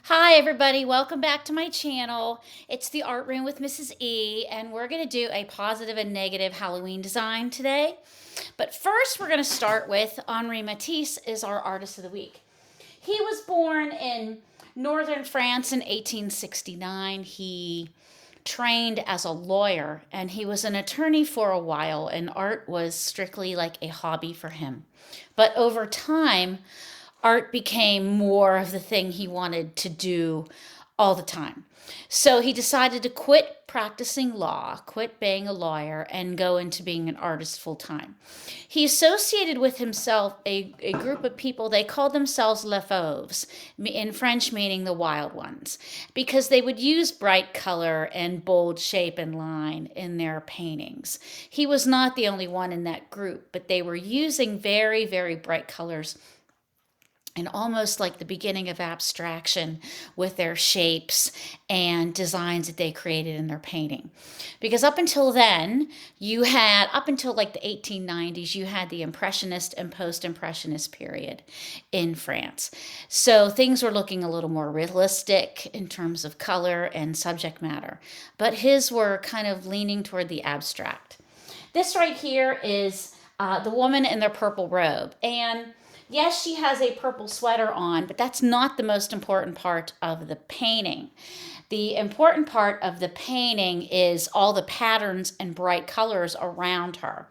Hi everybody, welcome back to my channel. It's the Art Room with Mrs. E, and we're going to do a positive and negative Halloween design today. But first we're going to start with Henri Matisse is our artist of the week. He was born in northern France in 1869. He trained as a lawyer and he was an attorney for a while, and art was strictly like a hobby for him. But over time, art became more of the thing he wanted to do all the time. So he decided to quit practicing law, quit being a lawyer, and go into being an artist full time. He associated with himself a group of people, they called themselves les fauves, in French meaning the wild ones, because they would use bright color and bold shape and line in their paintings. He was not the only one in that group, but they were using very, very bright colors and almost like the beginning of abstraction with their shapes and designs that they created in their painting. Because up until then, up until like the 1890s, you had the Impressionist and Post-Impressionist period in France. So things were looking a little more realistic in terms of color and subject matter. But his were kind of leaning toward the abstract. This right here is the woman in the purple robe. And yes, she has a purple sweater on, but that's not the most important part of the painting. The important part of the painting is all the patterns and bright colors around her.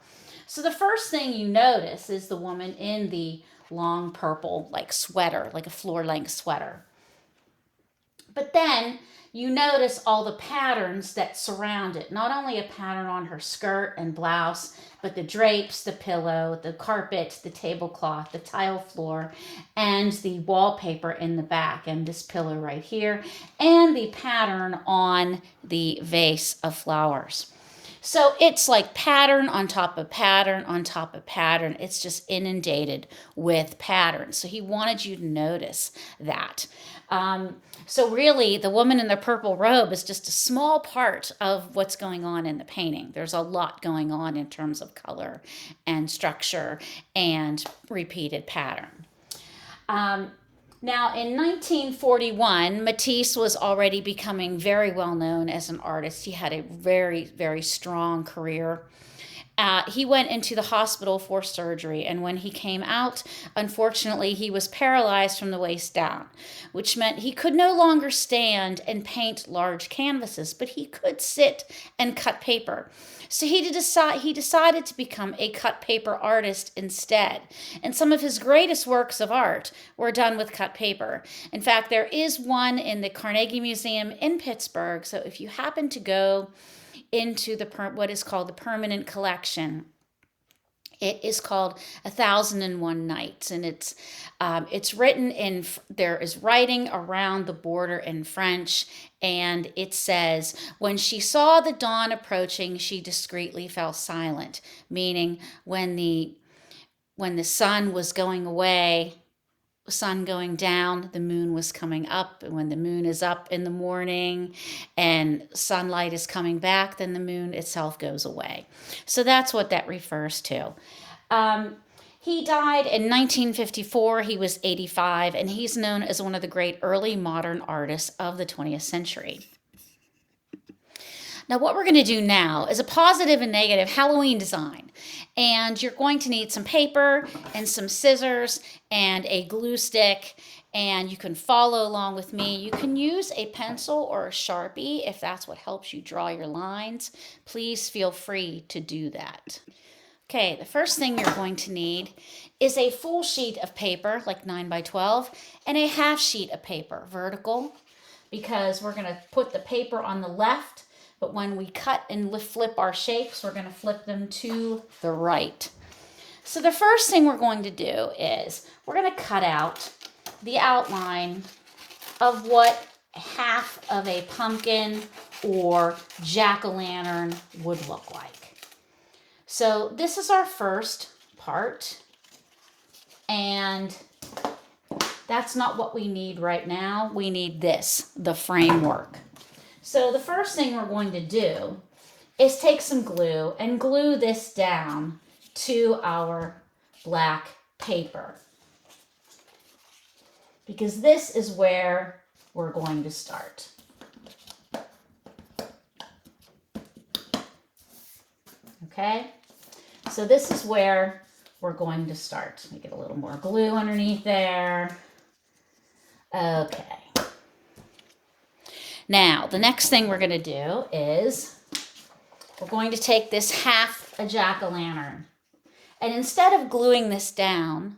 So the first thing you notice is the woman in the long purple like sweater, like a floor-length sweater. But then you notice all the patterns that surround it. Not only a pattern on her skirt and blouse, but the drapes, the pillow, the carpet, the tablecloth, the tile floor, and the wallpaper in the back, and this pillow right here, and the pattern on the vase of flowers. So it's like pattern on top of pattern on top of pattern. It's just inundated with patterns. So he wanted you to notice that. So really, the woman in the purple robe is just a small part of what's going on in the painting. There's a lot going on in terms of color and structure and repeated pattern. Now, in 1941, Matisse was already becoming very well known as an artist. He had a very, very strong career. He went into the hospital for surgery, and when he came out, unfortunately, he was paralyzed from the waist down, which meant he could no longer stand and paint large canvases, but he could sit and cut paper. So he decided to become a cut paper artist instead. And some of his greatest works of art were done with cut paper. In fact, there is one in the Carnegie Museum in Pittsburgh. So if you happen to go into what is called the permanent collection, it is called 1001 Nights, and it's written in, there is writing around the border in French, and it says, when she saw the dawn approaching, she discreetly fell silent, meaning when the sun was going away, sun going down, the moon was coming up. And when the moon is up in the morning and sunlight is coming back, then the moon itself goes away. So that's what that refers to. He died in 1954. He was 85, and he's known as one of the great early modern artists of the 20th century. Now, what we're going to do now is a positive and negative Halloween design. And you're going to need some paper and some scissors and a glue stick. And you can follow along with me. You can use a pencil or a Sharpie if that's what helps you draw your lines. Please feel free to do that. Okay, the first thing you're going to need is a full sheet of paper, like 9 by 12, and a half sheet of paper, vertical, because we're going to put the paper on the left. But when we cut and flip our shapes, we're going to flip them to the right. So the first thing we're going to do is we're going to cut out the outline of what half of a pumpkin or jack-o'-lantern would look like. So this is our first part, and that's not what we need right now. We need this, the framework. So the first thing we're going to do is take some glue and glue this down to our black paper, because this is where we're going to start. Okay, so this is where we're going to start. Let me get a little more glue underneath there. Okay. Now, the next thing we're going to do is we're going to take this half a jack-o'-lantern. And instead of gluing this down,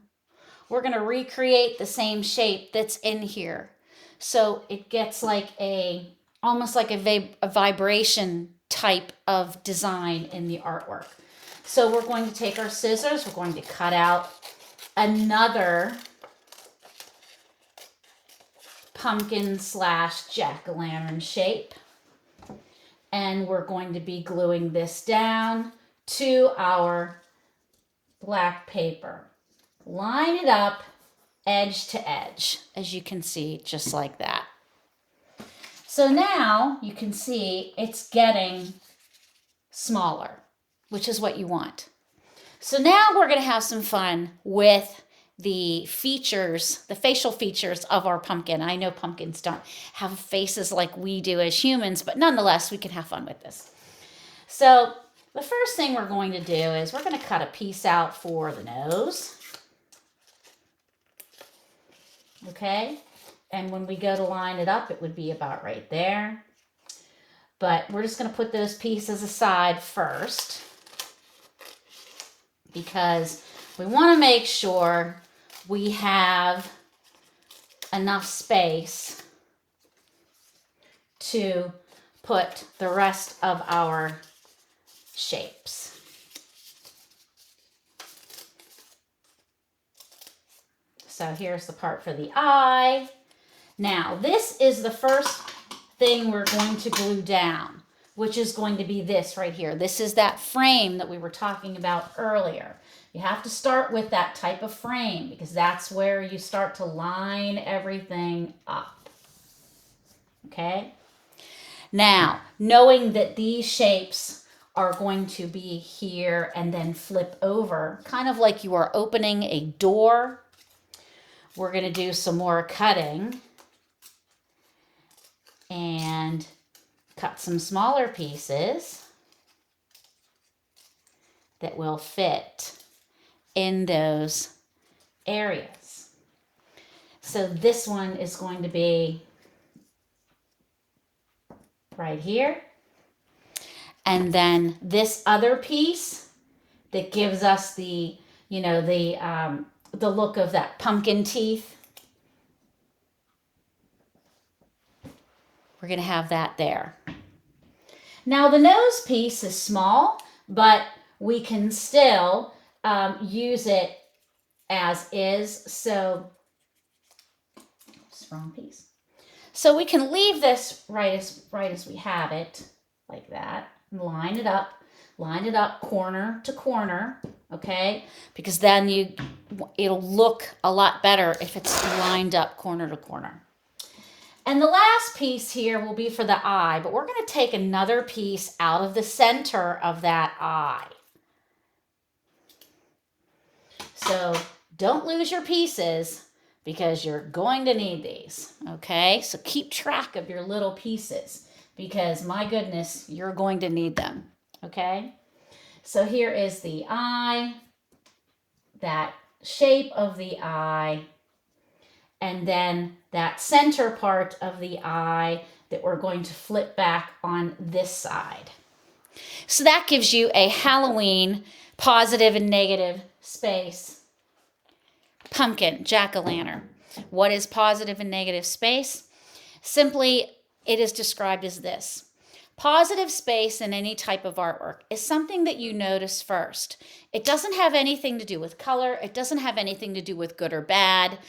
we're going to recreate the same shape that's in here. So it gets like almost like a vibration type of design in the artwork. So we're going to take our scissors, we're going to cut out another pumpkin / jack-o'-lantern shape. And we're going to be gluing this down to our black paper. Line it up edge to edge, as you can see, just like that. So now you can see it's getting smaller, which is what you want. So now we're going to have some fun with the features, the facial features of our pumpkin. I know pumpkins don't have faces like we do as humans, but nonetheless, we can have fun with this. So the first thing we're going to do is we're going to cut a piece out for the nose. Okay, and when we go to line it up, it would be about right there. But we're just going to put those pieces aside first because we want to make sure we have enough space to put the rest of our shapes. So here's the part for the eye. Now, this is the first thing we're going to glue down, which is going to be this right here. This is that frame that we were talking about earlier. You have to start with that type of frame because that's where you start to line everything up. Okay? Now, knowing that these shapes are going to be here and then flip over, kind of like you are opening a door, we're going to do some more cutting and cut some smaller pieces that will fit in those areas. So this one is going to be right here. And then this other piece that gives us the, you know, the look of that pumpkin teeth. We're going to have that there. Now the nose piece is small, but we can still use it as is. So, wrong piece. So we can leave this right as we have it, like that. Line it up corner to corner, okay? Because then it'll look a lot better if it's lined up corner to corner. And the last piece here will be for the eye, but we're going to take another piece out of the center of that eye. So don't lose your pieces because you're going to need these, okay? So keep track of your little pieces because, my goodness, you're going to need them, okay? So here is the eye, that shape of the eye, and then that center part of the eye that we're going to flip back on this side. So that gives you a Halloween positive and negative space pumpkin jack-o'-lantern. What is positive and negative space? Simply, it is described as this. Positive space in any type of artwork is something that you notice first. It doesn't have anything to do with color. It doesn't have anything to do with good or bad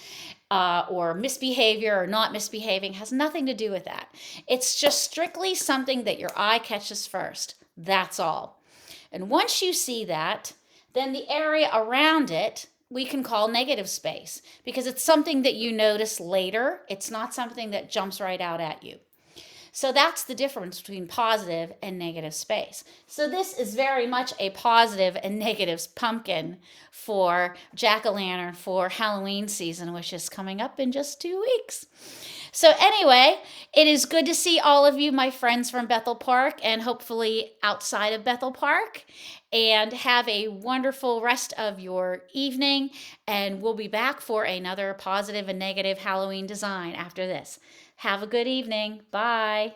or misbehavior or not misbehaving. It has nothing to do with that. It's just strictly something that your eye catches first. That's all. And once you see that, then the area around it we can call negative space because it's something that you notice later. It's not something that jumps right out at you. So that's the difference between positive and negative space. So this is very much a positive and negative pumpkin for jack-o'-lantern for Halloween season, which is coming up in just 2 weeks. So anyway, it is good to see all of you, my friends from Bethel Park, and hopefully outside of Bethel Park. And have a wonderful rest of your evening. And we'll be back for another positive and negative Halloween design after this. Have a good evening. Bye.